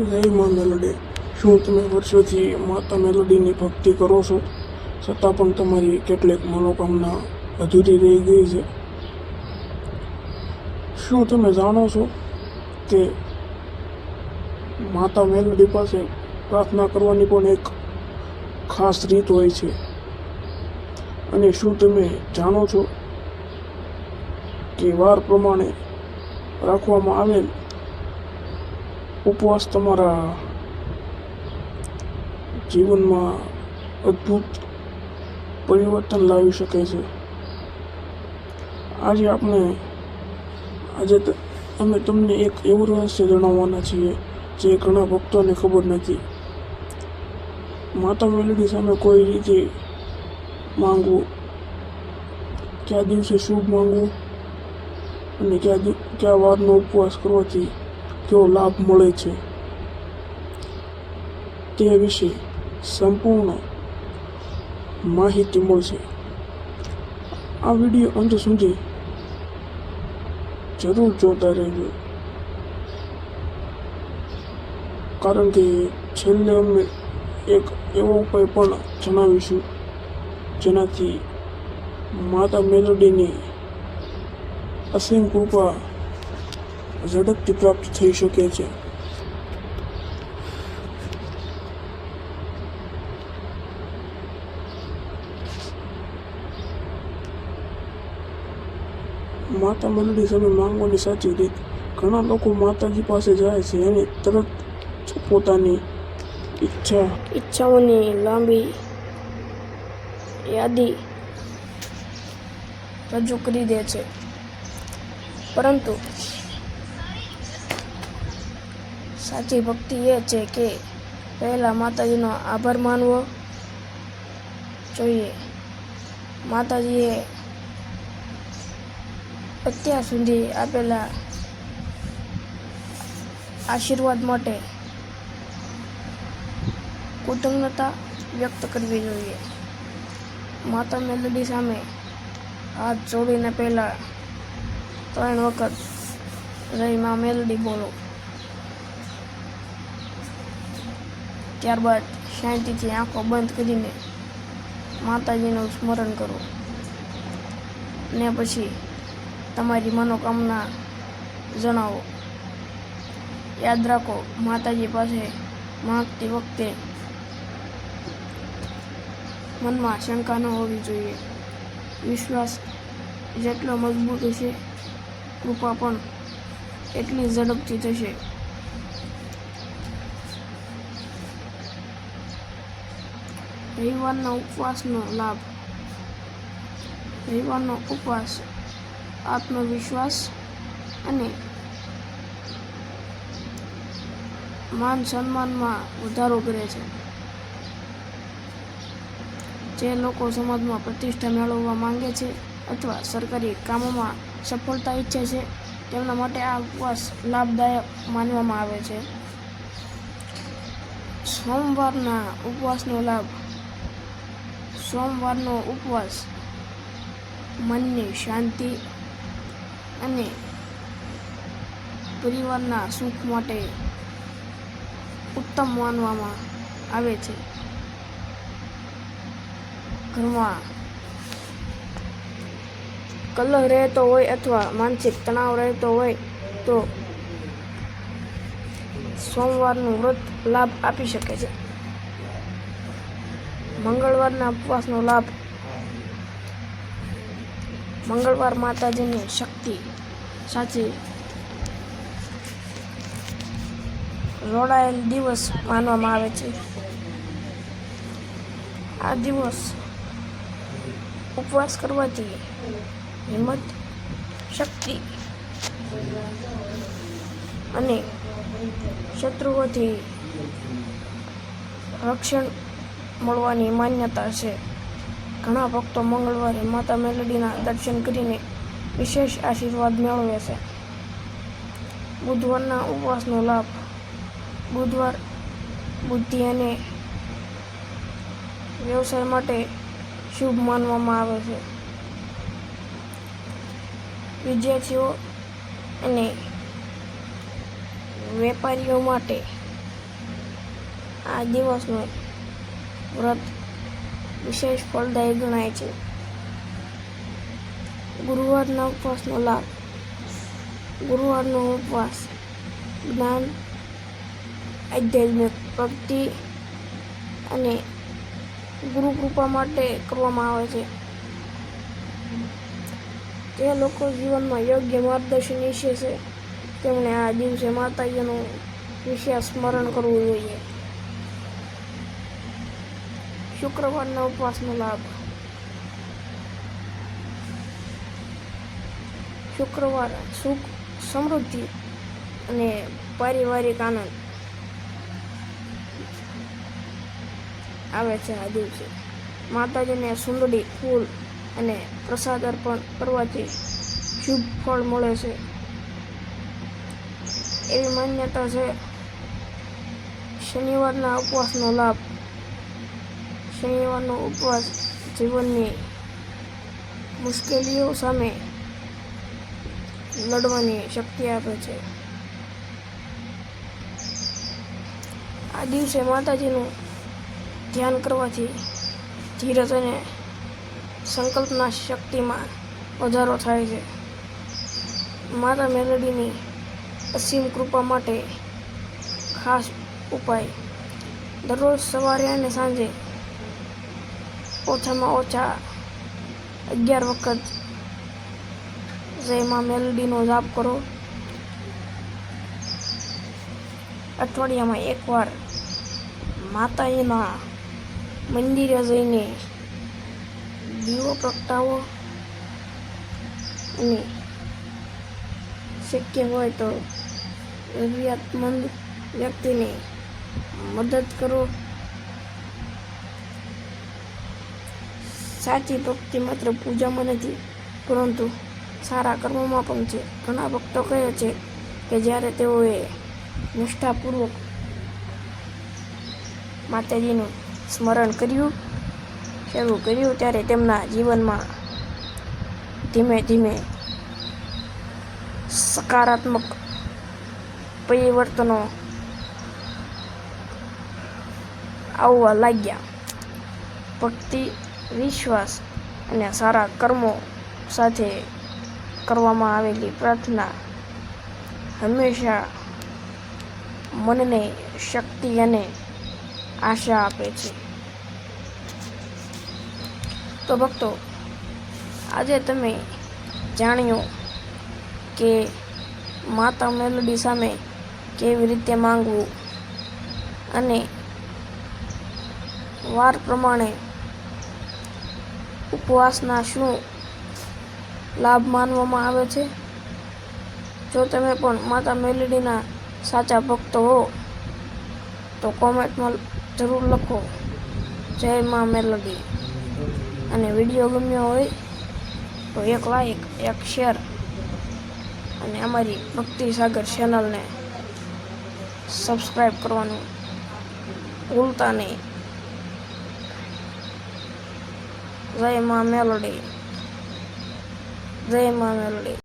જય માં મેલોડી. શું તમે વર્ષોથી માતા મેલોડીની ભક્તિ કરો છો, છતાં પણ તમારી કેટલીક મનોકામના અધૂરી રહી ગઈ છે? શું તમે જાણો છો કે માતા મેલોડી પાસે પ્રાર્થના કરવાની પણ એક ખાસ રીત હોય છે? અને શું તમે જાણો છો કે વાર પ્રમાણે રાખવામાં આવેલ ઉપવાસ તમારા જીવનમાં અદ્ભુત પરિવર્તન લાવી શકે છે? આજે અમે તમને એક એવું રહસ્ય જણાવવાના છીએ જે ઘણા ભક્તોને ખબર નથી. માતા મેલોડી સામે કોઈ રીતે માંગવું, કયા દિવસે શુભ માંગવું અને કયા વારનો ઉપવાસ કરવાથી કેવો લાભ મળે છે તે વિશે સંપૂર્ણ માહિતી મળશે. આ વિડીયો અંત સુધી જરૂર જોતા રહેજો, કારણ કે છેલ્લે અમે એક એવો ઉપાય પણ જણાવીશું જેનાથી માતા મેલોડીની અસીમ કૃપા ઝડપથી પ્રાપ્ત થઈ શકે છે. માતા મેલોડી સામે માંગવાની સાચી રીત. ઘણા લોકો માતાજી પાસે જાય છે અને તરત જ પોતાની ઈચ્છાઓની લાંબી યાદી રજૂ કરી દે છે, પરંતુ સાચી ભક્તિ એ છે કે પહેલા માતાજીનો આભાર માનવો જોઈએ. માતાજીએ અત્યાર સુધી આપેલા આશીર્વાદ માટે કૃતજ્ઞતા વ્યક્ત કરવી જોઈએ. માતા મેલોડી સામે હાથ જોડીને પહેલા 3 વખત જય માં મેલોડી બોલો. ત્યારબાદ શાંતિથી આંખો બંધ કરીને માતાજીનું સ્મરણ કરો ને પછી તમારી મનોકામના જણાવો. યાદ રાખો, માતાજી પાસે માંગતી વખતે મનમાં શંકા ન હોવી જોઈએ. વિશ્વાસ જેટલો મજબૂત હશે, કૃપા પણ એટલી ઝડપથી થશે. રવિવારના ઉપવાસનો લાભ. રવિવારનો ઉપવાસ આત્મવિશ્વાસ અને માન સન્માનમાં વધારો કરે છે. જે લોકો સમાજમાં પ્રતિષ્ઠા મેળવવા માંગે છે અથવા સરકારી કામોમાં સફળતા ઈચ્છે છે, તેમના માટે આ ઉપવાસ લાભદાયક માનવામાં આવે છે. સોમવારના ઉપવાસનો લાભ. સોમવારનો ઉપવાસ મનની શાંતિ અને પરિવારના સુખ માટે ઉત્તમ માનવામાં આવે છે. ઘરમાં કલહ રહેતો હોય અથવા માનસિક તણાવ રહેતો હોય તો સોમવારનું વ્રત લાભ આપી શકે છે. મંગળવારના ઉપવાસનો લાભ. મંગળવાર માતાજીની શક્તિ સાથે જોડાયેલ દિવસ માનવામાં આવે છે. આ દિવસ ઉપવાસ કરવાથી હિંમત, શક્તિ અને શત્રુઓથી રક્ષણ મળવાની માન્યતા છે. ઘણા ભક્તો મંગળવારે માતા મેલોડીના દર્શન કરીને વિશેષ આશીર્વાદ મેળવે છે. બુધવારના ઉપવાસનો લાભ. બુધવાર બુદ્ધિ અને વ્યવસાય માટે શુભ માનવામાં આવે છે. વિદ્યાર્થીઓ અને વેપારીઓ માટે આ દિવસનો વ્રત વિશેષ ફળદાયી ગણાય છે. ગુરુવારના ઉપવાસનો લાભ. ગુરુવારનો ઉપવાસ જ્ઞાન, આધ્યાત્મિક ભક્તિ અને ગુરુ કૃપા માટે કરવામાં આવે છે. જે લોકો જીવનમાં યોગ્ય માર્ગદર્શન ઈચ્છે છે તેમણે આ દિવસે માતાજીનું વિશેષ સ્મરણ કરવું જોઈએ. શુક્રવારના ઉપવાસનો લાભ. શુક્રવાર સુખ, સમૃદ્ધિ અને પારિવારિક આનંદ આવે છે. આ દિવસે માતાજીને સુંદડી, ફૂલ અને પ્રસાદ અર્પણ કરવાથી શુભ ફળ મળે છે. એવી માન્યતા છે. શનિવારના ઉપવાસનો લાભ. શનિવારનો ઉપવાસ જીવનની મુશ્કેલીઓ સામે લડવાની શક્તિ આપે છે. આ દિવસે માતાજીનું ધ્યાન કરવાથી ધીરજ અને સંકલ્પના શક્તિમાં વધારો થાય છે. માતા મેલડીની અસીમ કૃપા માટે ખાસ ઉપાય. દરરોજ સવારે અને સાંજે ઓછામાં ઓછા 11 વખત જય મા મેલડીનો જાપ કરો. અઠવાડિયામાં એકવાર માતાજીના મંદિરે જઈને દીવો પ્રગટાવો અને શક્ય હોય તો જરૂરિયાતમંદ વ્યક્તિને મદદ કરો. સાચી ભક્તિ માત્ર પૂજામાં નથી પરંતુ સારા કર્મોમાં પણ છે. ઘણા ભક્તો કહે છે કે જ્યારે તેઓએ નિષ્ઠાપૂર્વક માતાજીનું સ્મરણ શરૂ કર્યું ત્યારે તેમના જીવનમાં ધીમે ધીમે સકારાત્મક પરિવર્તનો આવવા લાગ્યા. ભક્તિ, વિશ્વાસ અને સારા કર્મો સાથે કરવામાં આવેલી પ્રાર્થના હંમેશા મનને શક્તિ અને આશા આપે છે. તો ભક્તો, આજે તમે જાણ્યું કે માતા મેલડી સામે કેવી રીતે માંગવું અને વાર પ્રમાણે ઉપવાસના શું લાભ માનવામાં આવે છે. જો તમે પણ માતા મેલડીના સાચા ભક્ત હો તો કોમેન્ટમાં જરૂર લખો જય મા મેલડી. અને વિડીયો ગમ્યો હોય તો એક લાઈક, એક શેર અને અમારી ભક્તિ સાગર ચેનલને સબસ્ક્રાઈબ કરવાનું ભૂલતા નહીં. જય મા મેલડી. જય મા મેલડી.